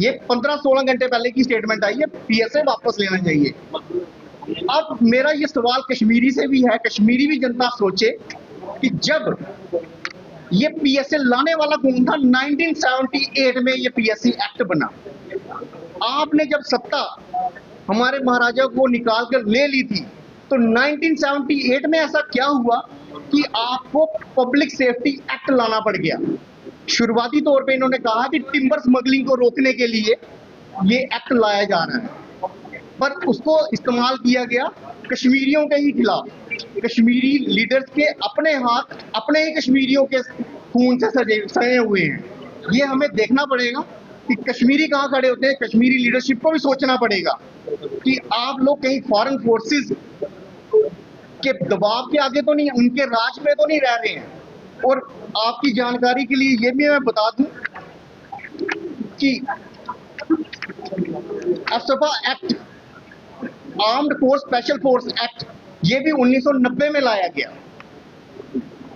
ये 15-16 घंटे पहले की स्टेटमेंट आई है, पीएसए वापस लेना चाहिए। अब मेरा ये सवाल कश्मीरी से भी है, कश्मीरी भी जनता सोचे कि जब ये पीएसए लाने वाला कौन था? 1978 में ये पीएससी एक्ट बना। आपने जब सत्ता हमारे महाराजा को निकाल कर ले ली थी, तो 1978 में ऐसा क्या हुआ कि आपको पब्लिक सेफ्टी एक्ट लाना पड़ गया? शुरुआती तौर पे इन्होंने कहा कि टिम्बर स्मगलिंग को रोकने के लिए ये एक्ट लाया जा रहा है, पर उसको इस्तेमाल किया गया कश्मीरियों के ही खिलाफ। कश्मीरी लीडर्स के अपने हाथ अपने ही कश्मीरियों के खून से सजे हुए हैं। ये हमें देखना पड़ेगा कि कश्मीरी कहाँ खड़े होते हैं। कश्मीरी लीडरशिप को भी सोचना पड़ेगा कि आप लोग कहीं फॉरेन फोर्सेस के दबाव के आगे तो नहीं, उनके राज में तो नहीं रह रहे हैं। और आपकी जानकारी के लिए ये भी मैं बता दूं कि AFSPA act, armed force special force act, ये भी 1990 में लाया गया।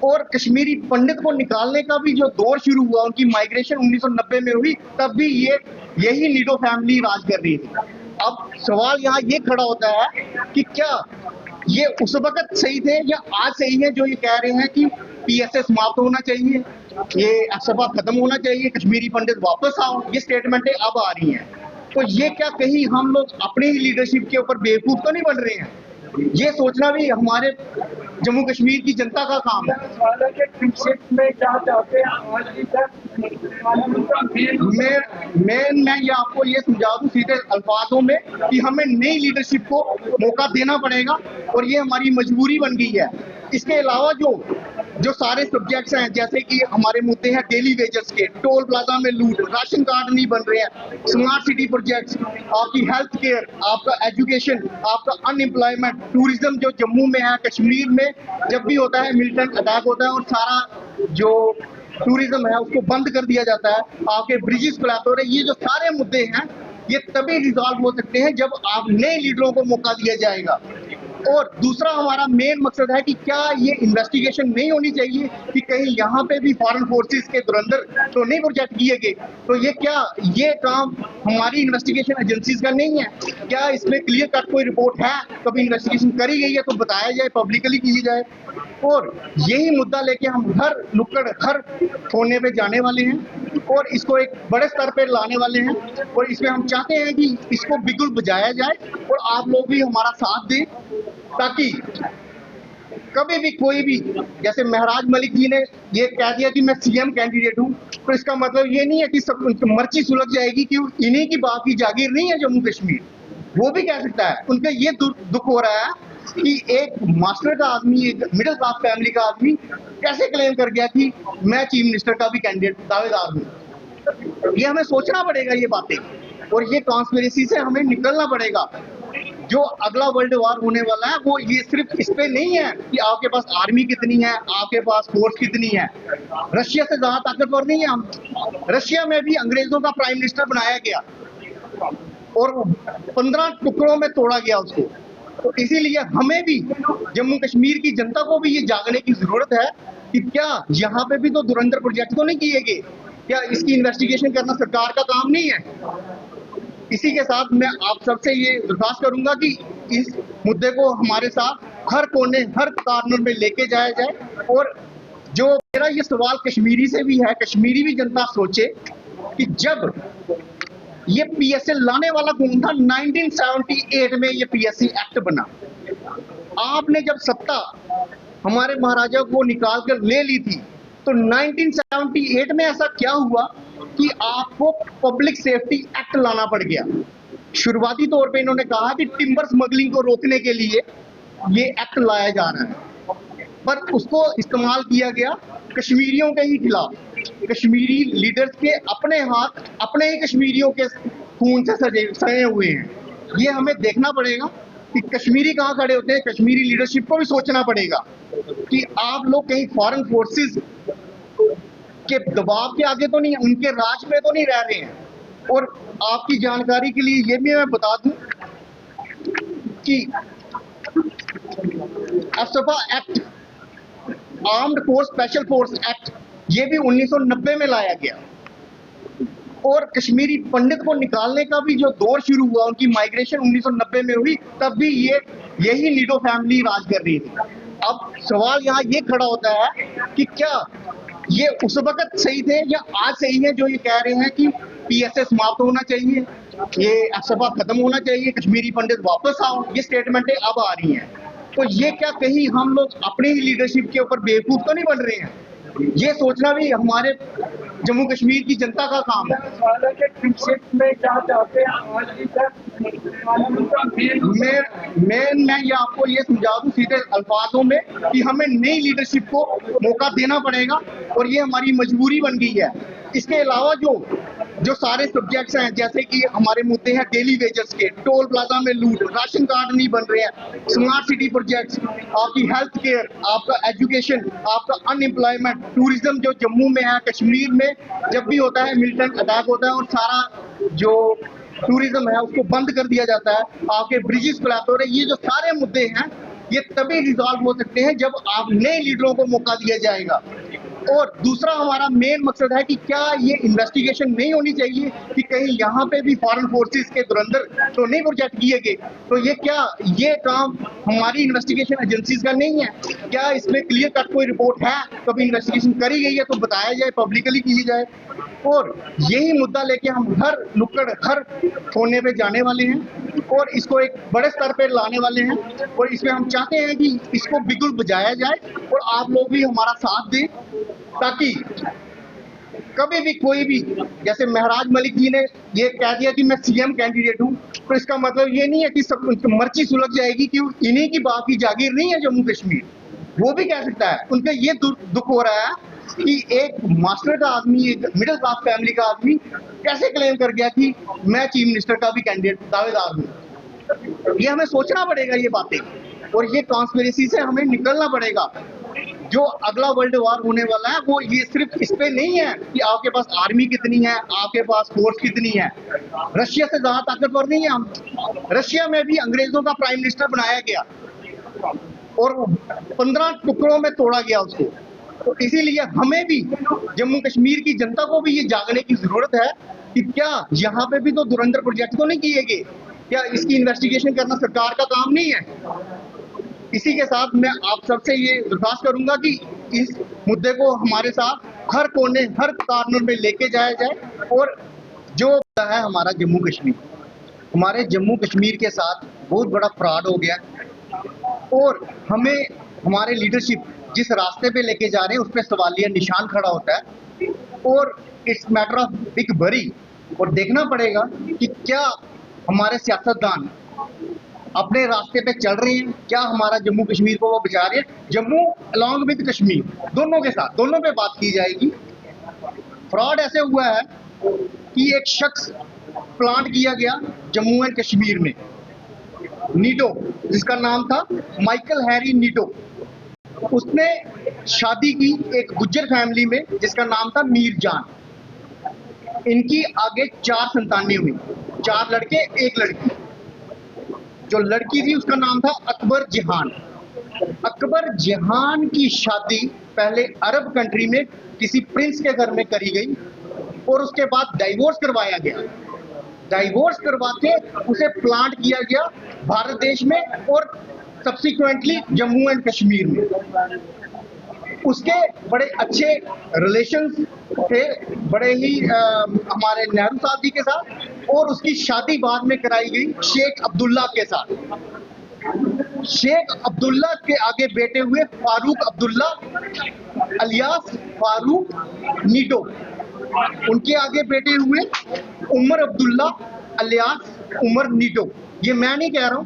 और कश्मीरी पंडित को निकालने का भी जो दौर शुरू हुआ, उनकी माइग्रेशन 1990 में हुई, तब भी यही नीडो फैमिली राज कर रही थी। अब सवाल यहाँ ये खड़ा होता है कि क्या ये उस वक्त सही थे या आज सही है जो ये कह रहे हैं कि पीएसए समाप्त होना चाहिए, ये असफा खत्म होना चाहिए, कश्मीरी पंडित वापस आओ। ये स्टेटमेंटें अब आ रही हैं, तो ये क्या कहीं हम लोग अपनी ही लीडरशिप के ऊपर बेवकूफ तो नहीं बन रहे हैं? ये सोचना भी हमारे जम्मू कश्मीर की जनता का काम है। मैं ये आपको ये समझा दूं सीधे अल्फाजों में कि हमें नई लीडरशिप को मौका देना पड़ेगा और ये हमारी मजबूरी बन गई है। इसके अलावा जो सारे सब्जेक्ट्स हैं, जैसे कि हमारे मुद्दे हैं डेली वेजेस के, टोल प्लाजा में लूट, राशन कार्ड नहीं बन रहे हैं, स्मार्ट सिटी प्रोजेक्ट्स, आपकी हेल्थ केयर, आपका एजुकेशन, आपका अनएम्प्लॉयमेंट, टूरिज्म जो जम्मू में है, कश्मीर में जब भी होता है मिलिटेंट अटैक होता है और सारा जो टूरिज्म है उसको बंद कर दिया जाता है, आपके ब्रिजेस कोलैप्स हो रहे हैं। ये जो सारे मुद्दे हैं ये तभी रिजॉल्व हो सकते हैं जब आप नए लीडरों को मौका दिया जाएगा। और दूसरा हमारा मेन मकसद है कि क्या ये इन्वेस्टिगेशन नहीं होनी चाहिए कि कहीं यहाँ पे भी फॉरेन फोर्सेस के धुरंधर तो नहीं प्रोजेक्ट किए गए? तो ये काम हमारी इन्वेस्टिगेशन एजेंसीज का नहीं है? क्या इसमें क्लियर कट कोई रिपोर्ट है, कभी इन्वेस्टिगेशन करी गई है तो बताया जाए, पब्लिकली की जाए। और यही मुद्दा लेके हम हर नुक्कड़ हर कोने पे जाने वाले हैं और इसको एक बड़े स्तर पे लाने वाले हैं। और इसमें हम चाहते हैं कि इसको बिल्कुल बजाया जाए और आप लोग भी हमारा साथ दें, ताकि कभी भी कोई भी, जैसे महराज मलिक जी ने ये कह दिया कि मैं सीएम कैंडिडेट हूं, तो इसका मतलब ये नहीं है कि सब मर्जी सुलझ जाएगी कि इन्हीं की बाप की जागीर नहीं है जम्मू कश्मीर। वो भी कह सकता है। उनका ये दुख हो रहा है कि एक मास्टर का आदमी, एक मिडिल क्लास फैमिली का आदमी कैसे क्लेम कर गया कि मैं चीफ मिनिस्टर का भी कैंडिडेट दावेदार हूं। ये हमें सोचना पड़ेगा ये बातें, और ये कॉन्स्पिरेसी से हमें निकलना पड़ेगा। जो अगला वर्ल्ड वॉर होने वाला है वो ये सिर्फ इस पे नहीं है कि आपके पास आर्मी कितनी है, आपके पास फोर्स कितनी है। रशिया से ज्यादा ताकतवर नहीं है हम। रशिया में भी अंग्रेजों का प्राइम मिनिस्टर बनाया गया और 15 टुकड़ों में तोड़ा गया उसको। तो इसीलिए हमें भी, जम्मू कश्मीर की जनता को भी ये जागने की जरूरत है कि क्या यहाँ पे भी तो धुरंधर प्रोजेक्ट तो नहीं किए गए? क्या इसकी इन्वेस्टिगेशन करना सरकार का काम नहीं है? इसी के साथ मैं आप सबसे ये दरख्वास्त करूंगा कि इस मुद्दे को हमारे साथ हर कोने हर कॉर्नर में लेके जाया जाए। और जो मेरा ये सवाल कश्मीरी से भी है, कश्मीरी भी जनता सोचे कि जब ये पीएसए लाने वाला कौन था? 1978 में ये पीएससी एक्ट बना। आपने जब सत्ता हमारे महाराजा को निकाल कर ले ली थी, तो 1978 में ऐसा क्या हुआ कि आपको पब्लिक सेफ्टी एक्ट लाना पड़ गया? शुरुआती तौर पे इन्होंने कहा कि टिम्बर स्मगलिंग को रोकने के लिए ये एक्ट लाया जा रहा है, पर उसको इस्तेमाल किया गया कश्मीरियों के ही खिलाफ। कश्मीरी लीडर्स के अपने हाथ अपने ही कश्मीरियों के खून से सजे हुए हैं। ये हमें देखना पड़ेगा कि कश्मीरी कहाँ खड़े होते हैं। कश्मीरी लीडरशिप को भी सोचना पड़ेगा कि आप लोग कहीं फॉरेन फोर्सेस के दबाव के आगे तो नहीं, उनके राज में तो नहीं रह रहे हैं। और आपकी जानकारी के लिए ये भी मैं बता दूं कि AFSPA act, armed force special force act, ये भी 1990 में लाया गया। और कश्मीरी पंडित को निकालने का भी जो दौर शुरू हुआ, उनकी माइग्रेशन 1990 में हुई, तब भी यही नीडो फैमिली राज कर रही थी। अब सवाल यहाँ ये खड़ा होता है कि क्या ये उस वक्त सही थे या आज सही है जो ये कह रहे हैं कि पीएसए समाप्त होना चाहिए, ये सभा खत्म होना चाहिए, कश्मीरी पंडित वापस आओ। ये स्टेटमेंटें अब आ रही हैं, तो ये क्या कहीं हम लोग अपनी ही लीडरशिप के ऊपर बेवकूफ तो नहीं बन रहे हैं? ये सोचना भी हमारे जम्मू कश्मीर की जनता का काम है। मैं ये आपको ये समझा दूं सीधे अल्फाजों में कि हमें नई लीडरशिप को मौका देना पड़ेगा और ये हमारी मजबूरी बन गई है। इसके अलावा जो सारे सब्जेक्ट्स हैं, जैसे कि हमारे मुद्दे हैं डेली वेजेस के, टोल प्लाजा में लूट, राशन कार्ड नहीं बन रहे हैं, स्मार्ट सिटी प्रोजेक्ट्स, आपकी हेल्थ केयर, आपका एजुकेशन, आपका अनएम्प्लॉयमेंट, टूरिज्म जो जम्मू में है, कश्मीर में जब भी होता है मिलिटेंट अटैक होता है और सारा जो टूरिज्म है उसको बंद कर दिया जाता है, आपके ब्रिजेस कोलैप्स हो रहे हैं। ये जो सारे मुद्दे हैं ये तभी रिजॉल्व हो सकते हैं जब आप नए लीडरों को मौका दिया जाएगा। और दूसरा हमारा मेन मकसद है कि क्या ये इन्वेस्टिगेशन नहीं होनी चाहिए कि कहीं यहाँ पे भी फॉरेन फोर्सेस के धुरंधर तो नहीं प्रोजेक्ट किए गए? तो ये काम हमारी इन्वेस्टिगेशन एजेंसीज का नहीं है? क्या इसमें क्लियर कट कोई रिपोर्ट है, कभी इन्वेस्टिगेशन करी गई है तो बताया जाए, पब्लिकली की जाए। और यही मुद्दा लेके हम हर नुक्कड़ हर कोने पे जाने वाले हैं और इसको एक बड़े स्तर पे लाने वाले हैं और इसमें हम चाहते हैं कि इसको बिल्कुल बजाया जाए और आप लोग भी हमारा साथ दें, ताकि कभी भी कोई भी, जैसे महराज मलिक जी ने ये कह दिया कि मैं सीएम कैंडिडेट हूं, तो इसका मतलब ये नहीं है कि सब मर्जी सुलझ जाएगी कि इन्हीं की बाप की जागीर नहीं है जम्मू कश्मीर। वो भी कह सकता है। उनका ये दुख हो रहा है कि एक मास्टर का आदमी, एक मिडिल क्लास फैमिली का आदमी कैसे क्लेम कर गया कि मैं चीफ मिनिस्टर का भी कैंडिडेट दावेदार हूँ। ये हमें सोचना पड़ेगा ये बातें, और ये कॉन्स्पिरेसी से हमें निकलना पड़ेगा। जो अगला वर्ल्ड वॉर होने वाला है वो ये सिर्फ इस पे नहीं है कि आपके पास आर्मी कितनी है, आपके पास फोर्स कितनी है। रशिया से ज्यादा ताकतवर नहीं है हम। रशिया में भी अंग्रेजों का प्राइम मिनिस्टर बनाया गया और 15 टुकड़ों में तोड़ा गया उसको। तो इसीलिए हमें भी, जम्मू कश्मीर की जनता को भी ये जागने की जरूरत है कि क्या यहाँ पे भी तो धुरंधर प्रोजेक्ट तो नहीं किए गए? क्या इसकी इन्वेस्टिगेशन करना सरकार का काम नहीं है? इसी के साथ मैं आप सबसे ये दरख्वास्त करूंगा कि इस मुद्दे को हमारे साथ हर कोने, हर कॉर्नर में लेके जाया जाए। और जो है हमारा जम्मू कश्मीर, हमारे जम्मू कश्मीर के साथ बहुत बड़ा फ्रॉड हो गया और हमें हमारे लीडरशिप जिस रास्ते पे लेके जा रहे हैं उस पर सवालिया निशान खड़ा होता है और it's matter of big worry. और देखना पड़ेगा कि क्या हमारे सियासतदान अपने रास्ते पे चल रहे हैं, क्या हमारा जम्मू कश्मीर को वो बचा रहे हैं। जम्मू अलॉन्ग विद कश्मीर, दोनों के साथ, दोनों पे बात की जाएगी। फ्रॉड ऐसे हुआ है कि एक शख्स प्लांट किया गया जम्मू एंड कश्मीर में, नीटो, जिसका नाम था माइकल हैरी नीटो। उसने शादी की एक गुज्जर फैमिली में जिसका नाम था मीर जान। इनकी आगे 4 संतानें हुई, 4 लड़के 1 लड़की। जो लड़की थी उसका नाम था अकबर जहान। अकबर जहान की शादी पहले अरब कंट्री में किसी प्रिंस के घर में करी गई और उसके बाद डाइवोर्स करवाया गया। डाइवोर्स करवा के उसे प्लांट किया गया भारत देश में और सब्सिक्वेंटली जम्मू एंड कश्मीर में। उसके बड़े अच्छे रिलेशंस थे, बड़े ही हमारे नेहरू साहब जी के साथ, और उसकी शादी बाद में कराई गई शेख अब्दुल्ला के साथ। शेख अब्दुल्ला के आगे बेटे हुए फारूक अब्दुल्ला अलियास फारूक नीटो। उनके आगे बेटे हुए उमर अब्दुल्ला अलियास उमर नीटो। ये मैं नहीं कह रहा हूं,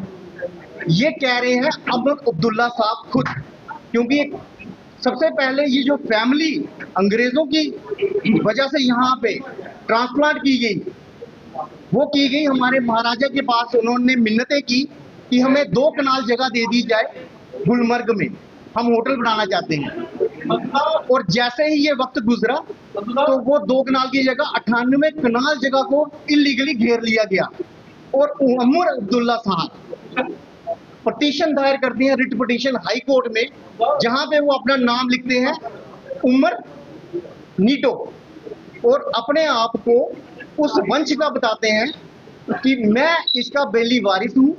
ये कह रहे हैं अमर अब्दुल्ला साहब खुद, क्योंकि सबसे पहले ये जो फैमिली अंग्रेजों की वजह से यहाँ पे ट्रांसप्लांट की गई, वो की गई हमारे महाराजा के पास। उन्होंने मिन्नतें की कि हमें 2 कनाल जगह दे दी जाए गुलमर्ग में, हम होटल बनाना चाहते हैं। और जैसे ही ये वक्त गुजरा तो वो 2 कनाल की जगह 98 कनाल जगह को इलीगली घेर लिया गया। और उमर अब्दुल्ला साहब पटिशन दायर करते हैं, रिट पटिशन हाई कोर्ट में, जहां पे वो अपना नाम लिखते हैं उमर नीटो, और अपने आप को उस वंश का बताते हैं कि मैं इसका बेली वारिस हूं।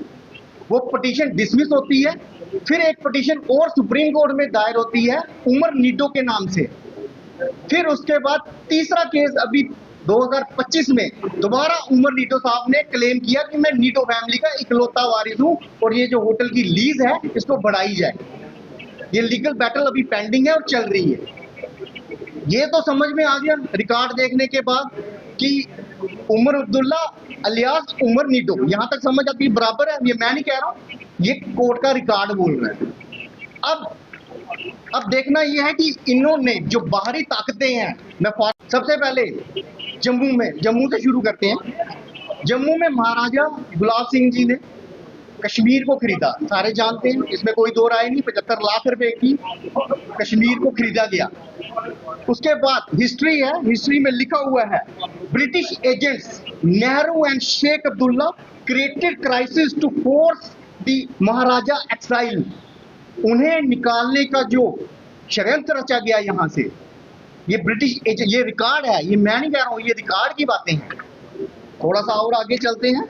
वो पिटीशन डिसमिस होती है, फिर एक पिटीशन और सुप्रीम कोर्ट में दायर होती है उमर नीटो के नाम से। फिर उसके बाद तीसरा केस अभी 2025 में दोबारा उमर नीटो साहब ने क्लेम किया कि मैं नीटो फैमिली का इकलौता वारिस हूं और ये जो होटल की लीज है इसको बढ़ाई जाए। ये लीगल बैटल अभी पेंडिंग है और चल रही है। ये तो समझ में आ गया रिकॉर्ड देखने के बाद कि उमर अब्दुल्ला अलियास उमर नीटो, यहां तक समझ आती बराबर है। ये मैं नहीं कह रहा हूं, ये कोर्ट का रिकॉर्ड बोल रहा है। अब देखना यह है कि इन्होंने जो बाहरी ताकतें हैं, सबसे पहले जम्मू से शुरू करते हैं। जम्मू में महाराजा गुलाब सिंह जी ने कश्मीर को खरीदा, सारे जानते हैं, इसमें कोई दो राय नहीं। 75 लाख रुपए की कश्मीर को खरीदा गया। उसके बाद हिस्ट्री है, हिस्ट्री में लिखा हुआ है British agents Nehru and Sheikh Abdullah created crisis to force the Maharaja exile. उन्हें निकालने का जो षड्यंत्र रचा गया यहां से, ये ब्रिटिश एजेंट, ये रिकॉर्ड है, ये मैं नहीं कह रहा हूं, ये रिकॉर्ड की बातें हैं। थोड़ा सा और आगे चलते हैं।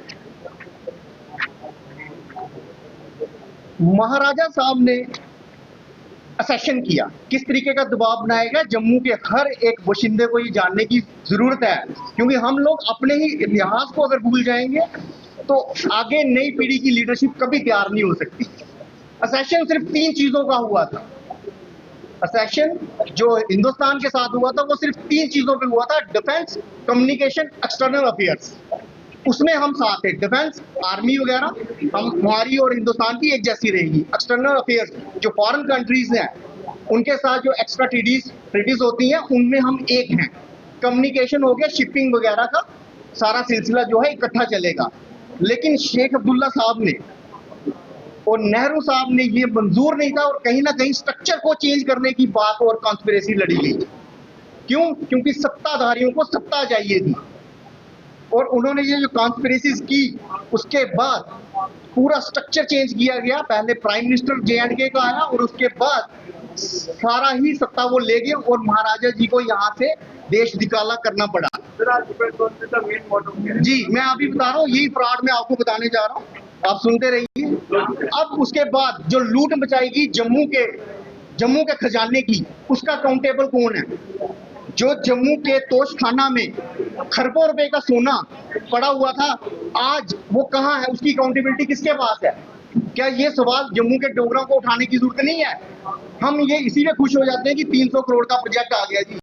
महाराजा साहब ने असेशन किया, किस तरीके का दबाव बनाया गया। जम्मू के हर एक बाशिंदे को ये जानने की जरूरत है, क्योंकि हम लोग अपने ही इतिहास को अगर भूल जाएंगे तो आगे नई पीढ़ी की लीडरशिप कभी तैयार नहीं हो सकती। असेशन सिर्फ 3 चीजों का हुआ था। असेशन जो हिंदुस्तान के साथ हुआ था वो सिर्फ 3 चीजों पे हुआ था, डिफेंस, कम्युनिकेशन, एक्सटर्नल अफेयर्स। उसमें हम साथ थे। डिफेंस, आर्मी वगैरह हमारी और हिंदुस्तान की एक जैसी रहेगी। एक्सटर्नल अफेयर्स, जो फॉरेन कंट्रीज हैं उनके साथ जो एक्स्ट्रा ट्रीटीज होती हैं उनमें हम एक हैं। कम्युनिकेशन हो गया, शिपिंग वगैरह का सारा सिलसिला जो है इकट्ठा चलेगा। लेकिन शेख अब्दुल्ला साहब ने और नेहरू साहब ने ये मंजूर नहीं था और कहीं ना कहीं स्ट्रक्चर को चेंज करने की बात और कॉन्स्पिरेसी लड़ी गई। क्यों? क्योंकि सत्ताधारियों को सत्ता चाहिए थी और उन्होंने ये जो कॉन्स्पिरेसीज की उसके बाद पूरा स्ट्रक्चर चेंज किया गया। पहले प्राइम मिनिस्टर J&K का आया और उसके बाद सारा ही सत्ता वो ले गए और महाराजा जी को यहाँ से देश निकाला करना पड़ा। जी मैं अभी बता रहा हूँ, यही फ्रॉड मैं आपको बताने जा रहा हूँ, आप सुनते रहिए। अब उसके बाद जो लूट मचाएगी जम्मू के खजाने की, उसका अकाउंटेबल कौन है? जो जम्मू के तोशखाना में खरबों रुपए का सोना पड़ा हुआ था, आज वो कहाँ है? उसकी अकाउंटेबिलिटी किसके पास है? क्या ये सवाल जम्मू के डोगरों को उठाने की जरूरत नहीं है? हम ये इसी में खुश हो जाते हैं कि 300 करोड़ का प्रोजेक्ट आ गया जी।